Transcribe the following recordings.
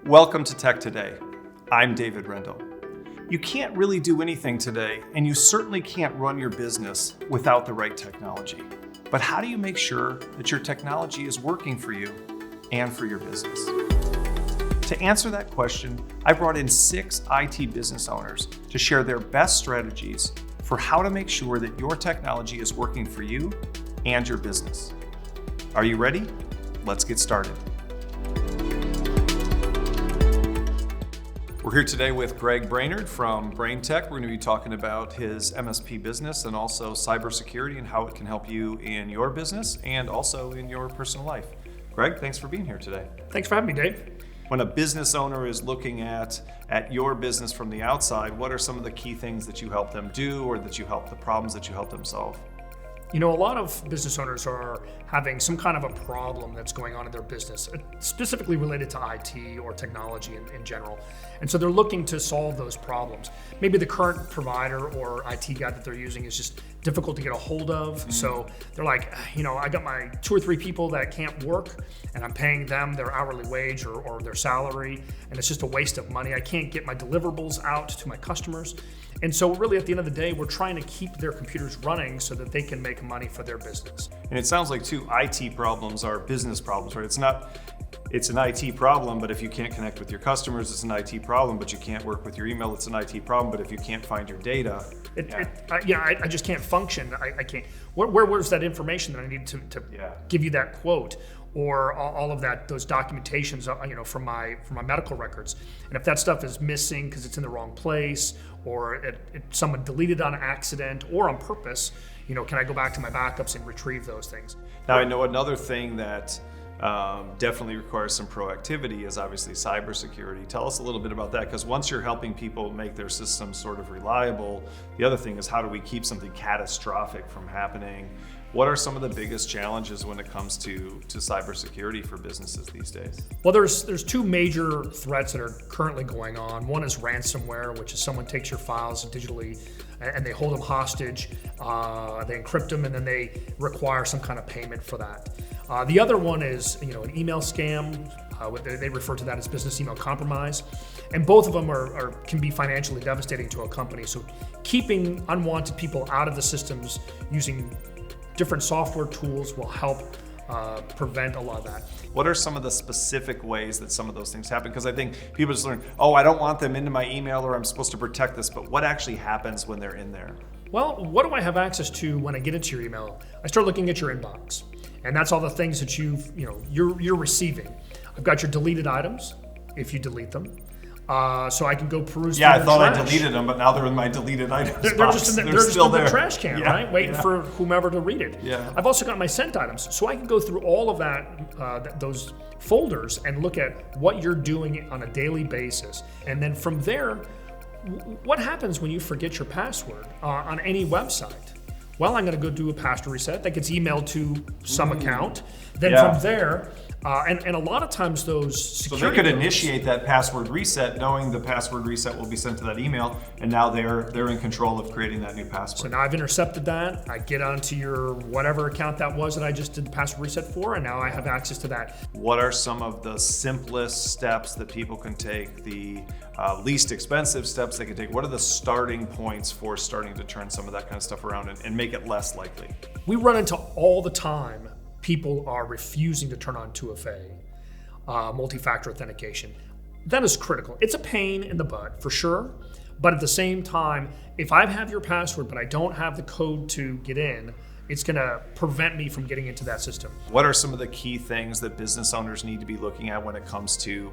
Welcome to Tech Today. I'm David Rendall. You can't really do anything today, and you certainly can't run your business without the right technology. But how do you make sure that your technology is working for you and for your business? To answer that question, I brought in 6 IT business owners to share their best strategies for how to make sure that your technology is working for you and your business. Are you ready? Let's get started. We're here today with Greg Brainerd from Brain Tech. We're going to be talking about his MSP business and also cybersecurity and how it can help you in your business and also in your personal life. Greg, thanks for being here today. Thanks for having me, Dave. When a business owner is looking at your business from the outside, what are some of the key things that you help them do or that you help the problems that you help them solve? You know, a lot of business owners are having some kind of a problem that's going on in their business, specifically related to IT or technology in general. And so they're looking to solve those problems. Maybe the current provider or IT guy that they're using is just difficult to get a hold of. So they're like, I got my 2 or 3 people that can't work and I'm paying them their hourly wage or their salary, and it's just a waste of money. I can't get my deliverables out to my customers. And so really at the end of the day, we're trying to keep their computers running so that they can make money for their business. And it sounds like too, IT problems are business problems, right? It's an IT problem, but if you can't connect with your customers, it's an IT problem, but you can't work with your email, it's an IT problem, but if you can't find your data. I just can't function. I can't. Where's that information that I need to give you that quote? Or all of those documentations, from my medical records. And if that stuff is missing because it's in the wrong place, or someone deleted on accident or on purpose, can I go back to my backups and retrieve those things? Now, I know another thing that definitely requires some proactivity is obviously cybersecurity. Tell us a little bit about that, because once you're helping people make their systems sort of reliable, the other thing is how do we keep something catastrophic from happening? What are some of the biggest challenges when it comes to cybersecurity for businesses these days? Well, there's 2 major threats that are currently going on. One is ransomware, which is someone takes your files digitally and they hold them hostage, they encrypt them, and then they require some kind of payment for that. The other one is an email scam. They refer to that as business email compromise. And both of them can be financially devastating to a company. So keeping unwanted people out of the systems using different software tools will help prevent a lot of that. What are some of the specific ways that some of those things happen? Because I think people just learn, I don't want them into my email, or I'm supposed to protect this, but what actually happens when they're in there? Well, what do I have access to when I get into your email? I start looking at your inbox, and that's all the things that you're receiving. I've got your deleted items, if you delete them. So I can go peruse through I the thought trash. I deleted them, but now they're in my deleted items They're box. just in the trash can, right? Waiting Yeah. for whomever to read it. Yeah. I've also got my sent items, so I can go through all of those folders and look at what you're doing on a daily basis. And then from there, what happens when you forget your password on any website? Well, I'm going to go do a password reset that gets emailed to some account. Then from there, and a lot of times those security. So they could initiate that password reset knowing the password reset will be sent to that email, and now they're in control of creating that new password. So now I've intercepted that. I get onto your whatever account that was that I just did the password reset for, and now I have access to that. What are some of the simplest steps that people can take, the least expensive steps they can take? What are the starting points for starting to turn some of that kind of stuff around and make it less likely? We run into all the time people are refusing to turn on 2FA, multi-factor authentication. That is critical. It's a pain in the butt for sure, but at the same time, if I have your password but I don't have the code to get in, it's going to prevent me from getting into that system. What are some of the key things that business owners need to be looking at when it comes to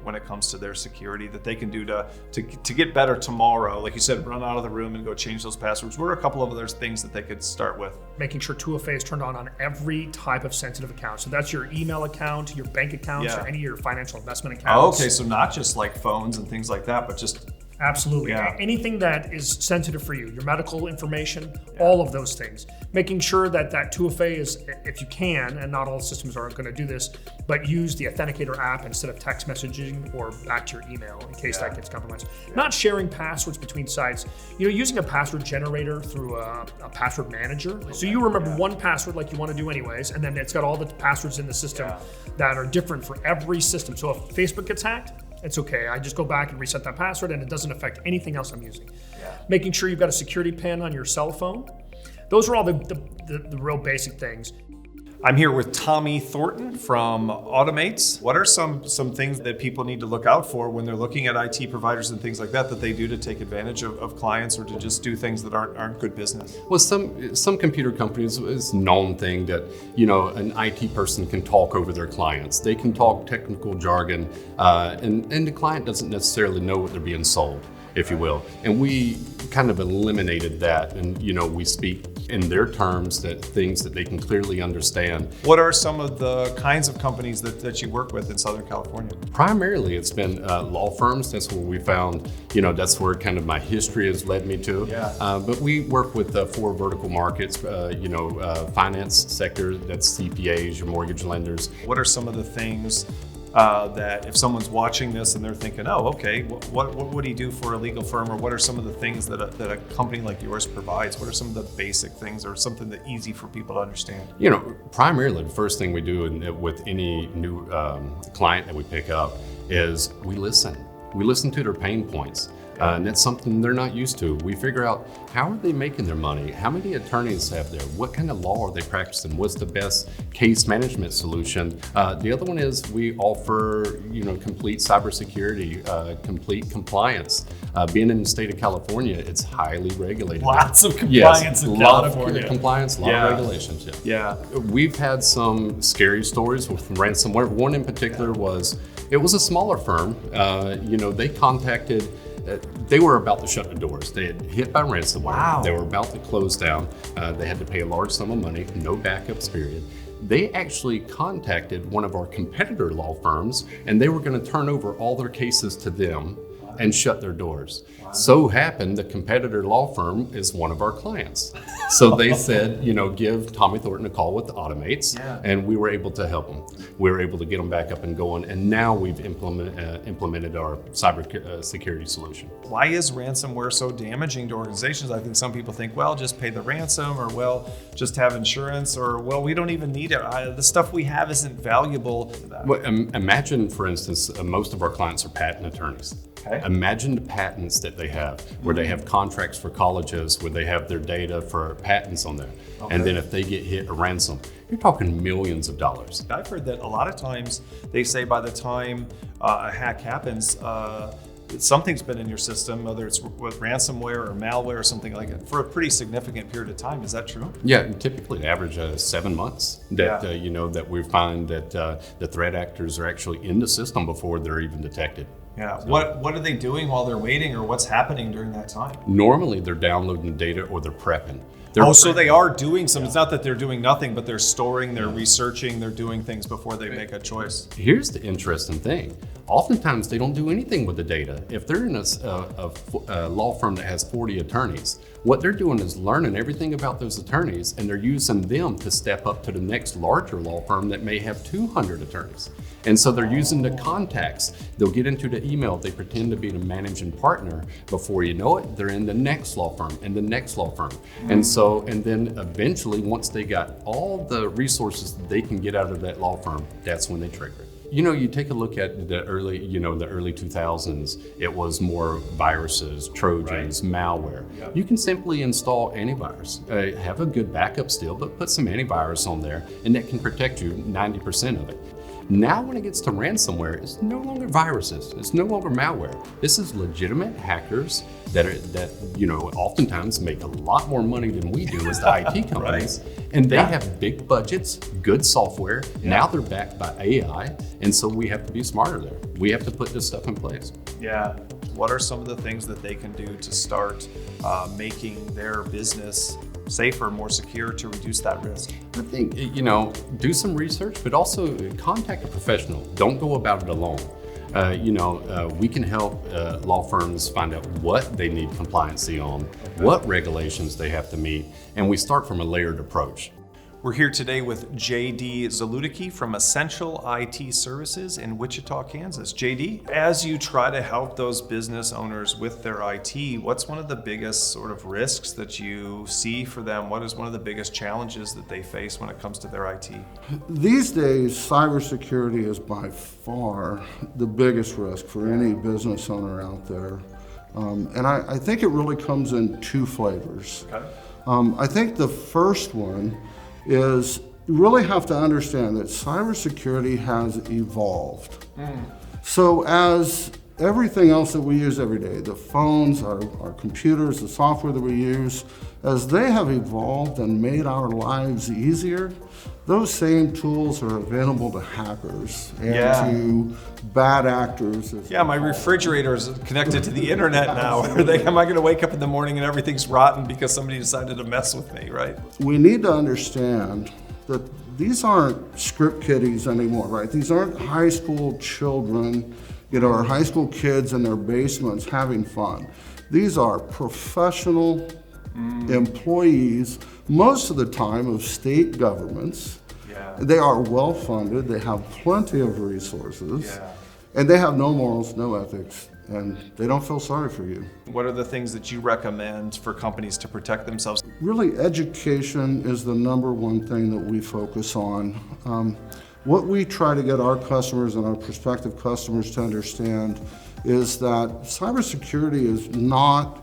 their security that they can do to get better tomorrow? Like you said, run out of the room and go change those passwords. What are a couple of other things that they could start with? Making sure 2FA is turned on every type of sensitive account. So that's your email account, your bank accounts, or any of your financial investment accounts. Oh, okay, so not just like phones and things like that, but just Absolutely. Yeah. Anything that is sensitive for you, your medical information, all of those things. Making sure that 2FA is, if you can, and not all systems are going to do this, but use the Authenticator app instead of text messaging or back to your email in case that gets compromised. Not sharing passwords between sites. Using a password generator through a password manager. So you remember one password like you want to do anyways, and then it's got all the passwords in the system that are different for every system. So if Facebook gets hacked, It's okay. I just go back and reset that password and it doesn't affect anything else I'm using. Yeah. Making sure you've got a security pin on your cell phone. Those are all the real basic things. I'm here with Tommy Thornton from Automates. What are some things that people need to look out for when they're looking at IT providers and things like that they do to take advantage of clients or to just do things that aren't good business? Well, some computer companies, it's a known thing that, an IT person can talk over their clients. They can talk technical jargon, and the client doesn't necessarily know what they're being sold, if you will. And we kind of eliminated that, and we speak in their terms, things that they can clearly understand. What are some of the kinds of companies that you work with in Southern California? Primarily, it's been law firms. That's where we found, that's where kind of my history has led me to. Yeah. But we work with 4 vertical markets, finance sector, that's CPAs, your mortgage lenders. What are some of the things that if someone's watching this and they're thinking, oh, okay, what would he do for a legal firm, or what are some of the things that a company like yours provides? What are some of the basic things, or something that's easy for people to understand? Primarily the first thing we do with any new client that we pick up is we listen. We listen to their pain points. And that's something they're not used to. We figure out, how are they making their money? How many attorneys have there? What kind of law are they practicing? What's the best case management solution? The other one is we offer, complete cybersecurity, complete compliance. Being in the state of California, it's highly regulated. Lots of compliance in California. Lot of compliance, a lot of regulations. Yeah. We've had some scary stories with ransomware. One in particular it was a smaller firm. They contacted. They were about to shut the doors. They had hit by ransomware. Wow. They were about to close down. They had to pay a large sum of money, no backups period. They actually contacted one of our competitor law firms, and they were going to turn over all their cases to them and shut their doors. Wow. So happened the competitor law firm is one of our clients. So they said, give Tommy Thornton a call with Automates, and we were able to help them. We were able to get them back up and going, and now we've implemented our cyber security solution. Why is ransomware so damaging to organizations? I think some people think, well, just pay the ransom, or well, just have insurance, or well, we don't even need it. The stuff we have isn't valuable to that. Well, imagine, for instance, most of our clients are patent attorneys. Okay. Imagine the patents that they have, where they have contracts for colleges, where they have their data for patents on there. Okay. And then if they get hit a ransom, you're talking millions of dollars. I've heard that a lot of times they say by the time a hack happens, something's been in your system, whether it's with ransomware or malware or something like that, for a pretty significant period of time. Is that true? Yeah, typically average 7 months that that we find that the threat actors are actually in the system before they're even detected. Yeah. So, what are they doing while they're waiting, or what's happening during that time? Normally they're downloading data or they're prepping. So they are doing some. It's not that they're doing nothing, but they're storing, they're researching, they're doing things before they make a choice. Here's the interesting thing. Oftentimes they don't do anything with the data. If they're in a law firm that has 40 attorneys, what they're doing is learning everything about those attorneys, and they're using them to step up to the next larger law firm that may have 200 attorneys. And so they're using the contacts. They'll get into the email, they pretend to be the managing partner. Before you know it, they're in the next law firm and the next law firm. And then eventually, once they got all the resources that they can get out of that law firm, that's when they trigger it. You take a look at the early 2000s, it was more viruses, Trojans, malware. Yep. You can simply install antivirus, have a good backup still, but put some antivirus on there, and that can protect you 90% of it. Now when it gets to ransomware, it's no longer viruses, it's no longer malware. This is legitimate hackers that oftentimes make a lot more money than we do as the IT companies. Right. And they have big budgets, good software. Yeah. Now they're backed by AI, and so we have to be smarter there. We have to put this stuff in place. Yeah. What are some of the things that they can do to start making their business safer, more secure, to reduce that risk? I think, do some research, but also contact a professional. Don't go about it alone. We can help law firms find out what they need compliancy on, what regulations they have to meet, and we start from a layered approach. We're here today with JD Zaludicki from Essential IT Services in Wichita, Kansas. JD, as you try to help those business owners with their IT, what's one of the biggest sort of risks that you see for them? What is one of the biggest challenges that they face when it comes to their IT? These days, cybersecurity is by far the biggest risk for any business owner out there. And I think it really comes in two flavors. Okay. I think the first one is you really have to understand that cybersecurity has evolved. So as everything else that we use every day, the phones, our computers, the software that we use, as they have evolved and made our lives easier, those same tools are available to hackers and to bad actors. Yeah, my refrigerator is connected to the internet now. Am I going to wake up in the morning and everything's rotten because somebody decided to mess with me, right? We need to understand that these aren't script kiddies anymore, right? These aren't high school children, or high school kids in their basements having fun. These are professional employees, most of the time of state governments. They are well funded, they have plenty of resources, and they have no morals, no ethics, and they don't feel sorry for you. What are the things that you recommend for companies to protect themselves? Really, education is the number one thing that we focus on. What we try to get our customers and our prospective customers to understand is that cybersecurity is not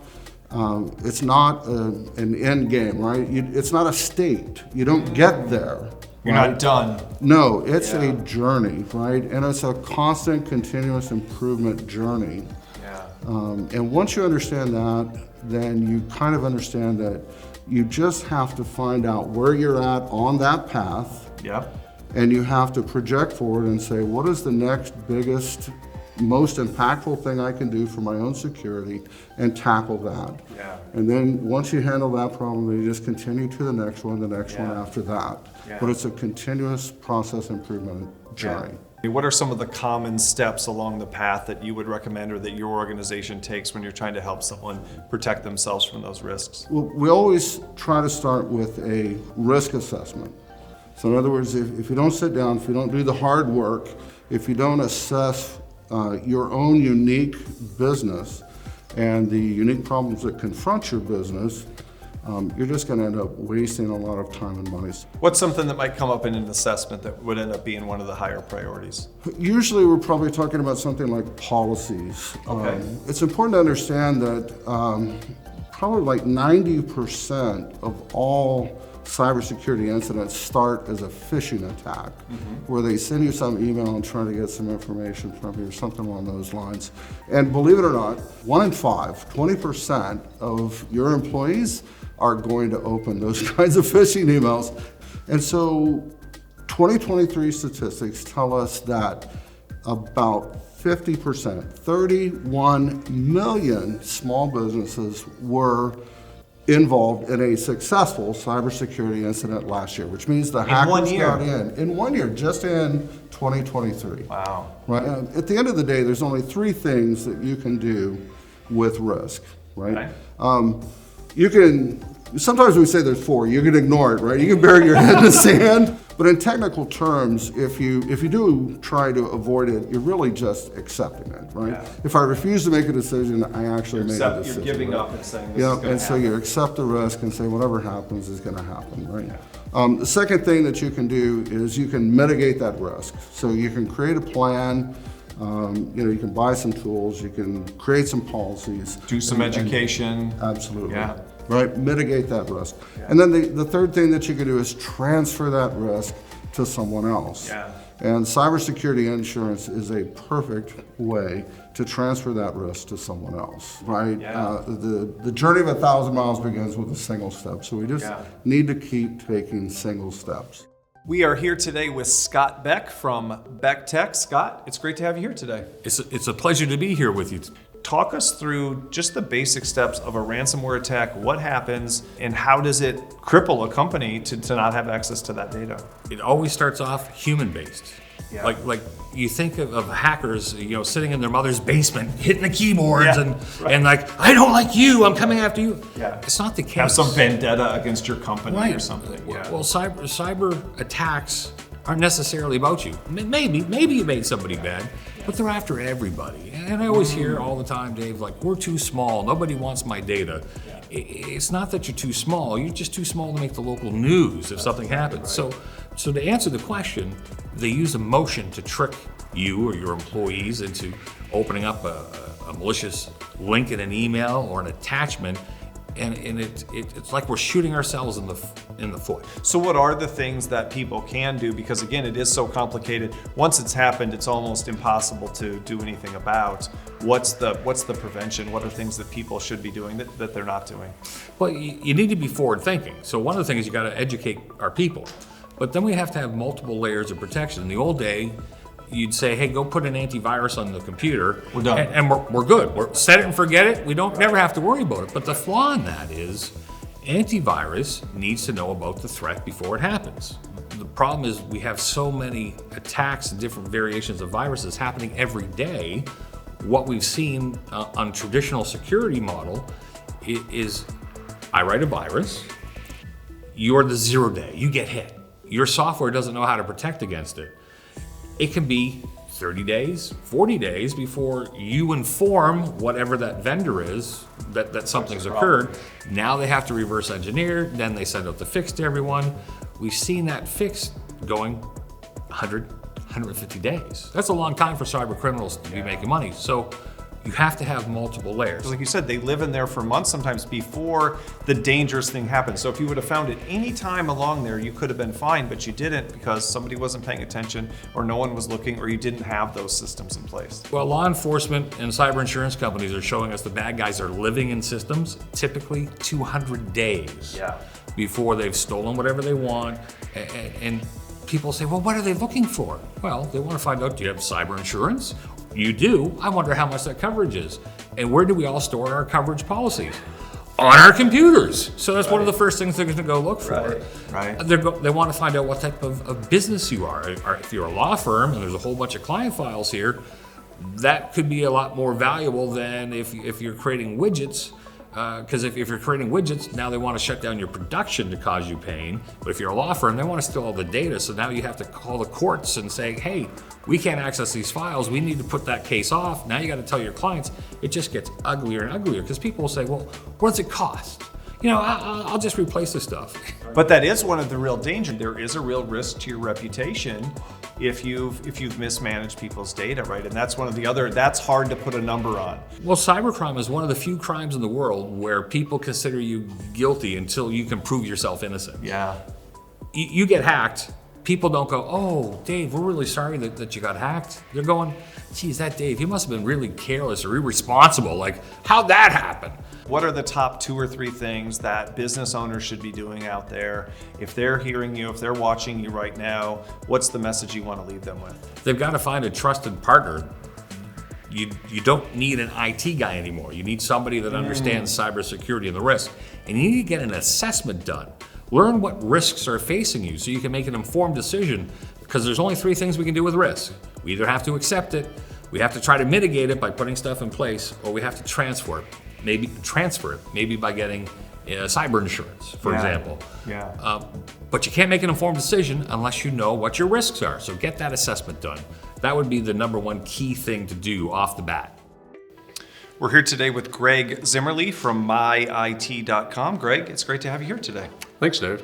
it's not an end game, right? It's not a state. You don't get there. You're not done. No, it's a journey, right? And it's a constant, continuous improvement journey. And once you understand that, then you kind of understand that you just have to find out where you're at on that path. And you have to project forward and say, what is the next biggest, most impactful thing I can do for my own security, and tackle that. And then once you handle that problem, you just continue to the next one after that. But it's a continuous process improvement journey. What are some of the common steps along the path that you would recommend or that your organization takes when you're trying to help someone protect themselves from those risks? Well, we always try to start with a risk assessment. So in other words, if you don't sit down, if you don't do the hard work, if you don't assess your own unique business and the unique problems that confront your business, you're just going to end up wasting a lot of time and money. What's something that might come up in an assessment that would end up being one of the higher priorities? Usually we're probably talking about something like policies. It's important to understand that probably like 90% of all cybersecurity incidents start as a phishing attack, where they send you some email and try to get some information from you or something along those lines. And believe it or not, 1 in 5, 20% of your employees are going to open those kinds of phishing emails. And so 2023 statistics tell us that about 50%, 31 million small businesses were involved in a successful cybersecurity incident last year, which means the hackers got in 1 year, just in 2023. Wow. Right. At the end of the day, there's only 3 things that you can do with risk, right? You can, sometimes we say there's 4, you can ignore it, right? You can bury your head in the sand. But in technical terms, if you do try to avoid it, you're really just accepting it, right? If I refuse to make a decision, I actually made a decision. You're giving up and saying this is going to happen. So you accept the risk and say whatever happens is going to happen, right? The second thing that you can do is you can mitigate that risk. So you can create a plan. You can buy some tools. You can create some policies. Do some education. Absolutely. Right, mitigate that risk. And then the third thing that you can do is transfer that risk to someone else. And cybersecurity insurance is a perfect way to transfer that risk to someone else, right? The journey of 1,000 miles begins with a single step, so we just need to keep taking single steps. We are here today with Scott Beck from Beck Tech. Scott, it's great to have you here today. It's a pleasure to be here with you. Talk us through just the basic steps of a ransomware attack, what happens, and how does it cripple a company to not have access to that data? It always starts off human-based. Yeah. Like you think of hackers, sitting in their mother's basement, hitting the keyboards and like, I don't like you, I'm coming after you. Yeah. It's not the case. Have some vendetta against your company Right. or something. Yeah. Well, cyber attacks aren't necessarily about you. Maybe you made somebody bad, but they're after everybody. And I always hear all the time, Dave, like, we're too small. Nobody wants my data. It's not that you're too small. You're just too small to make the local news if something happens. So to answer the question, they use emotion to trick you or your employees into opening up a malicious link in an email or an attachment. And it's like we're shooting ourselves in the foot. So what are the things that people can do? Because again, it is so complicated. Once it's happened, it's almost impossible to do anything about. What's the prevention? What are things that people should be doing that they're not doing? Well, you need to be forward thinking. So one of the things you got to educate our people, but then we have to have multiple layers of protection. In the old day, you'd say, hey, go put an antivirus on the computer. We're done. And we're good. We're set it and forget it. We don't never have to worry about it. But the flaw in that is antivirus needs to know about the threat before it happens. The problem is we have so many attacks and different variations of viruses happening every day. What we've seen on traditional security model is I write a virus, you're the 0 day, you get hit. Your software doesn't know how to protect against it. It can be 30 days, 40 days before you inform whatever that vendor is that something's occurred. Now they have to reverse engineer, then they send out the fix to everyone. We've seen that fix going 100, 150 days. That's a long time for cyber criminals to be making money. So you have to have multiple layers. Like you said, they live in there for months sometimes before the dangerous thing happens. So if you would have found it any time along there, you could have been fine, but you didn't because somebody wasn't paying attention or no one was looking or you didn't have those systems in place. Well, law enforcement and cyber insurance companies are showing us the bad guys are living in systems typically 200 days before they've stolen whatever they want. And people say, well, what are they looking for? Well, they want to find out, do you have cyber insurance? You do. I wonder how much that coverage is. And where do we all store our coverage policies? On our computers. So that's one of the first things they're going to go look for. Right. They want to find out what type of business you are. If you're a law firm and there's a whole bunch of client files here, that could be a lot more valuable than if you're creating widgets. Because if you're creating widgets, now they want to shut down your production to cause you pain. But if you're a law firm, they want to steal all the data. So now you have to call the courts and say, hey, we can't access these files. We need to put that case off. Now you got to tell your clients. It just gets uglier and uglier because people will say, well, what does it cost? I'll just replace this stuff. But that is one of the real dangers. There is a real risk to your reputation if you've mismanaged people's data, right? And that's one of the other, that's hard to put a number on. Well, cybercrime is one of the few crimes in the world where people consider you guilty until you can prove yourself innocent. Yeah. You get hacked, people don't go, oh, Dave, we're really sorry that you got hacked. They're going, geez, that Dave, he must have been really careless or irresponsible. Like, how'd that happen? What are the top 2 or 3 things that business owners should be doing out there? If they're hearing you, if they're watching you right now, what's the message you want to leave them with? They've got to find a trusted partner. You don't need an IT guy anymore. You need somebody that understands cybersecurity and the risk. And you need to get an assessment done. Learn what risks are facing you so you can make an informed decision, because there's only 3 things we can do with risk. We either have to accept it, we have to try to mitigate it by putting stuff in place, or we have to transfer it. Maybe by getting cyber insurance, for example. Yeah. But you can't make an informed decision unless you know what your risks are. So get that assessment done. That would be the number 1 key thing to do off the bat. We're here today with Greg Zimmerly from myit.com. Greg, it's great to have you here today. Thanks, Dave.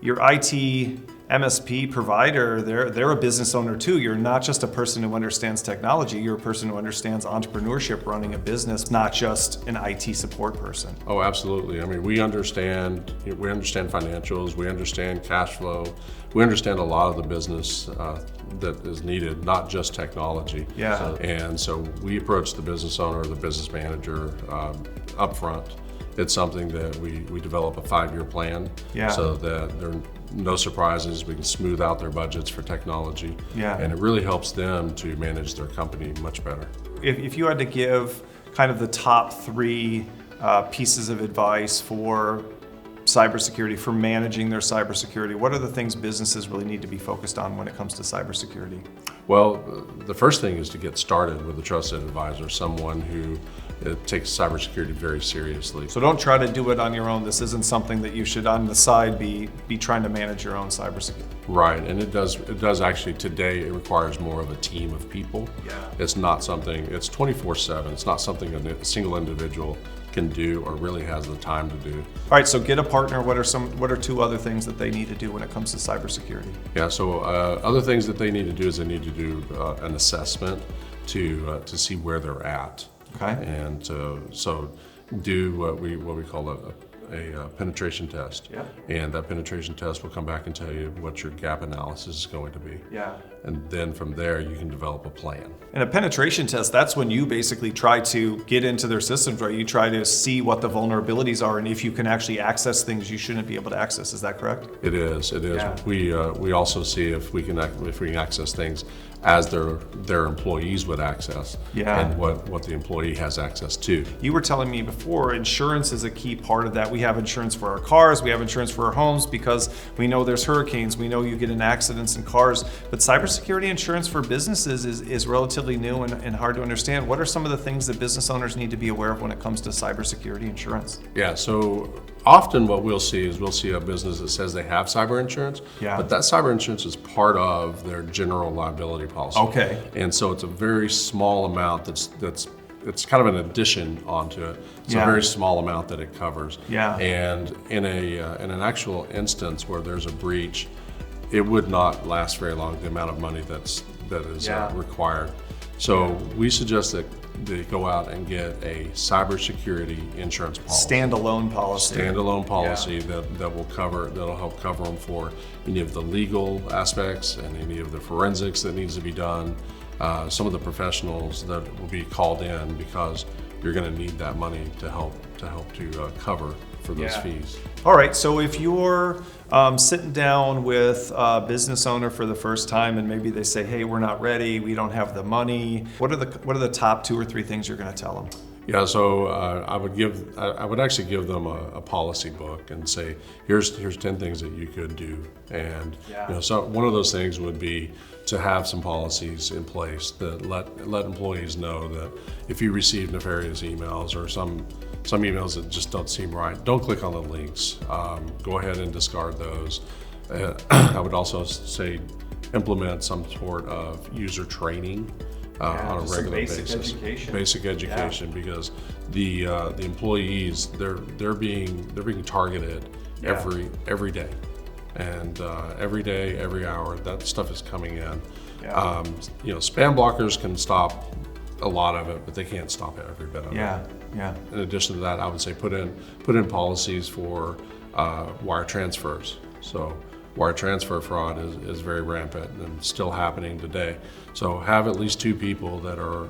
Your IT MSP provider, they're a business owner too. You're not just a person who understands technology, you're a person who understands entrepreneurship, running a business, not just an IT support person. Oh, absolutely. I mean, we understand financials, we understand cash flow, we understand a lot of the business that is needed, not just technology. Yeah. So we approach the business owner, the business manager up front. It's something that we develop a 5-year plan so that there are no surprises. We can smooth out their budgets for technology. Yeah. And it really helps them to manage their company much better. If you had to give kind of the top 3 pieces of advice for cybersecurity, for managing their cybersecurity? What are the things businesses really need to be focused on when it comes to cybersecurity? Well, the first thing is to get started with a trusted advisor, someone who takes cybersecurity very seriously. So don't try to do it on your own. This isn't something that you should on the side be trying to manage your own cybersecurity. Right, and it does actually today, it requires more of a team of people. Yeah. It's not something, it's 24/7. It's not something a single individual can do or really has the time to do. All right, so get a partner. What are two other things that they need to do when it comes to cybersecurity? Yeah, so other things that they need to do is they need to do an assessment to see where they're at. Okay. And so do what we call a penetration test. Yeah. And that penetration test will come back and tell you what your gap analysis is going to be. Yeah. And then from there, you can develop a plan. And a penetration test, that's when you basically try to get into their systems, right? You try to see what the vulnerabilities are and if you can actually access things you shouldn't be able to access. Is that correct? It is. Yeah. We also see if we can access things as their employees would access. Yeah. And what the employee has access to. You were telling me before, insurance is a key part of that. We have insurance for our cars, we have insurance for our homes because we know there's hurricanes, we know you get in accidents in cars, but cybersecurity insurance for businesses is relatively new and hard to understand. What are some of the things that business owners need to be aware of when it comes to cybersecurity insurance? Yeah, so often what we'll see a business that says they have cyber insurance, Yeah. but that cyber insurance is part of their general liability policy. Okay. And so it's a very small amount it's kind of an addition onto it. It's Yeah. a very small amount that it covers. Yeah. And in an actual instance where there's a breach, it would not last very long, the amount of money that is Yeah. required. So we suggest that they go out and get a cybersecurity insurance policy. Standalone policy. Standalone policy that'll help cover them for any of the legal aspects and any of the forensics that needs to be done. Some of the professionals that will be called in because you're going to need that money to help cover for those Yeah. fees. All right, so if you're sitting down with a business owner for the first time and maybe they say, hey, we're not ready, we don't have the money, what are the top 2 or 3 things you're going to tell them? Yeah, so I would actually give them a policy book and say, here's 10 things that you could do, and Yeah. so one of those things would be to have some policies in place that let employees know that if you receive nefarious emails or some emails that just don't seem right, don't click on the links. Go ahead and discard those. I would also say implement some sort of user training. On a just some regular basic basis. education. Basic education, because the employees they're being targeted Yeah. every day, and every day, every hour that stuff is coming in. Yeah. Spam blockers can stop a lot of it, but they can't stop every bit of it. Yeah. In addition to that, I would say put in policies for wire transfers. So wire transfer fraud is very rampant and still happening today. So have at least 2 people that are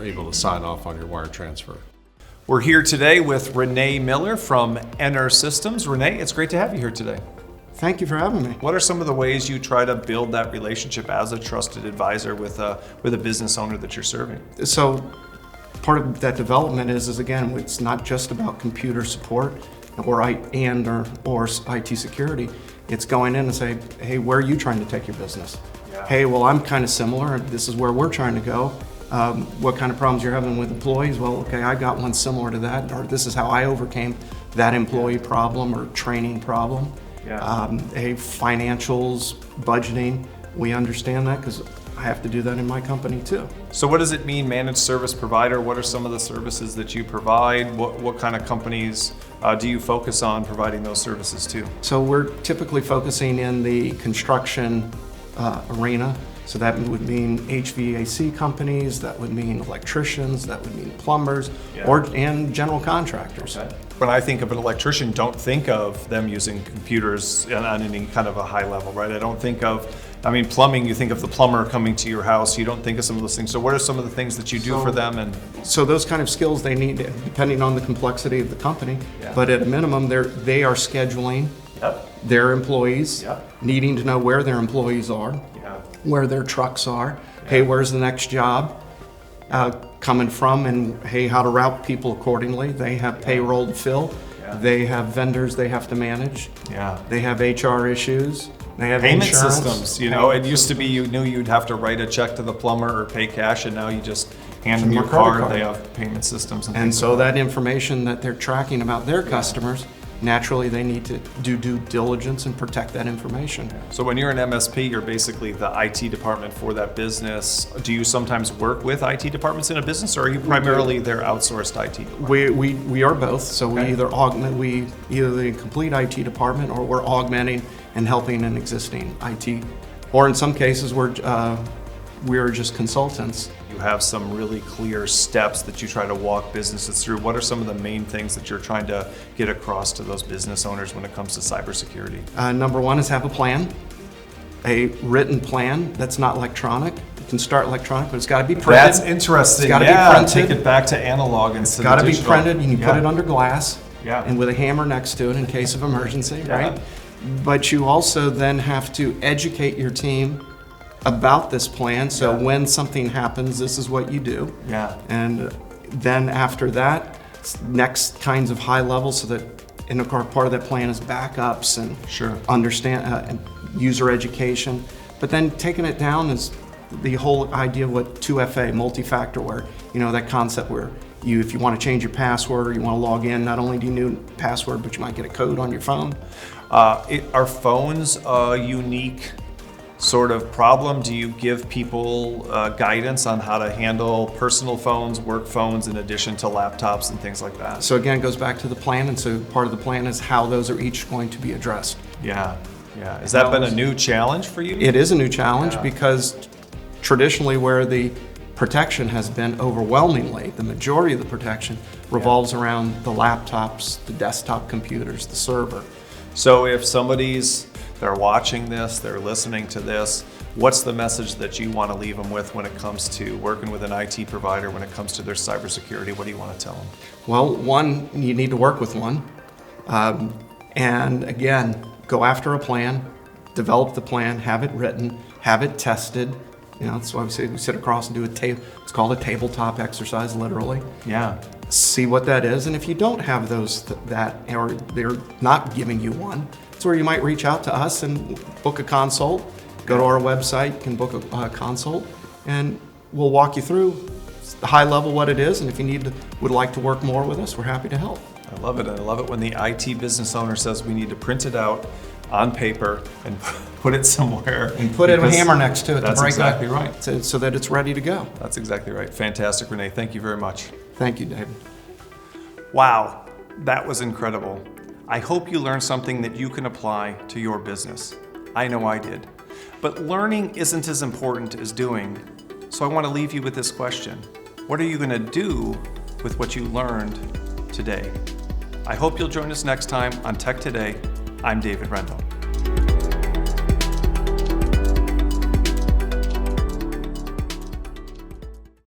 able to sign off on your wire transfer. We're here today with Rene Miller from Ener Systems. Rene, it's great to have you here today. Thank you for having me. What are some of the ways you try to build that relationship as a trusted advisor with a business owner that you're serving? So part of that development is again, it's not just about computer support or IT security. It's going in and say, hey, where are you trying to take your business? Yeah. Hey, well, I'm kind of similar. This is where we're trying to go. What kind of problems you're having with employees? Well, okay, I got one similar to that, or this is how I overcame that employee problem or training problem. Yeah. Hey, financials, budgeting, we understand that because I have to do that in my company too. So what does it mean, managed service provider? What are some of the services that you provide? What kind of companies do you focus on providing those services to? So we're typically focusing in the construction arena. So that would mean HVAC companies, that would mean electricians, that would mean plumbers, and general contractors. Okay. When I think of an electrician, don't think of them using computers on any kind of a high level, right? I don't think of, plumbing, you think of the plumber coming to your house, you don't think of some of those things. So what are some of the things that you do for them? And So those kind of skills they need, depending on the complexity of the company, Yeah. but at a minimum, they are scheduling their employees, needing to know where their employees are, where their trucks are, hey, where's the next job coming from, and hey, how to route people accordingly. They have payroll to fill, They have vendors they have to manage. Yeah. They have HR issues. They have Payment insurance. systems, you know, it used to be you knew you'd have to write a check to the plumber or pay cash, and now you just hand them your Your credit card. card. They have payment systems and And things so like that information that they're tracking about their customers, naturally they need to do due diligence and protect that information. So when you're an MSP, you're basically the IT department for that business. Do you sometimes work with IT departments in a business, or are you primarily their outsourced IT department? We are both, so Okay. we either the complete IT department, or we're augmenting and helping an existing IT. Or in some cases, we're just consultants. You have some really clear steps that you try to walk businesses through. What are some of the main things that you're trying to get across to those business owners when it comes to cybersecurity? Number one is have a plan, a written plan that's not electronic. You can start electronic, but it's got to be printed. That's interesting. It's got to Yeah, be printed. take it back to analog instead It's got to of be digital. printed, and you put Yeah. it under glass, Yeah. and with a hammer next to it in case of emergency, Yeah. right? But you also then have to educate your team about this plan, so Yeah. when something happens, this is what you do. Yeah. And then after that, next kinds of high levels, so that, and of course, part of that plan is backups and Sure. and user education. But then taking it down is the whole idea of what 2FA, multi-factor, where, you know, that concept where if you want to change your password or you want to log in, not only do you need a password, but you might get a code on your phone. Are phones a unique sort of problem? Do you give people guidance on how to handle personal phones, work phones, in addition to laptops and things like that? So again, it goes back to the plan, and so part of the plan is how those are each going to be addressed. Yeah, yeah. Has that been a new challenge for you? It is a new challenge Yeah. because traditionally where the protection has been overwhelmingly, the majority of the protection revolves around the laptops, the desktop computers, the server. So if they're watching this, they're listening to this, what's the message that you want to leave them with when it comes to working with an IT provider, when it comes to their cybersecurity? What do you want to tell them? Well, one, you need to work with one. And again, go after a plan, develop the plan, have it written, have it tested. You know, that's why we sit across and do it's called a tabletop exercise, literally. Yeah. See what that is, and if you don't have that, or they're not giving you one, it's where you might reach out to us and book a consult. Go to our website, you can book a consult, and we'll walk you through the high level what it is, and if you would like to work more with us, we're happy to help. I love it. I love it when the IT business owner says we need to print it out on paper and put it somewhere. And put a because hammer next to it to That's break exactly it, right. so that it's ready to go. That's exactly right. Fantastic, Rene. Thank you very much. Thank you, David. Wow, that was incredible. I hope you learned something that you can apply to your business. I know I did. But learning isn't as important as doing. So I want to leave you with this question. What are you going to do with what you learned today? I hope you'll join us next time on Tech Today. I'm David Rendall.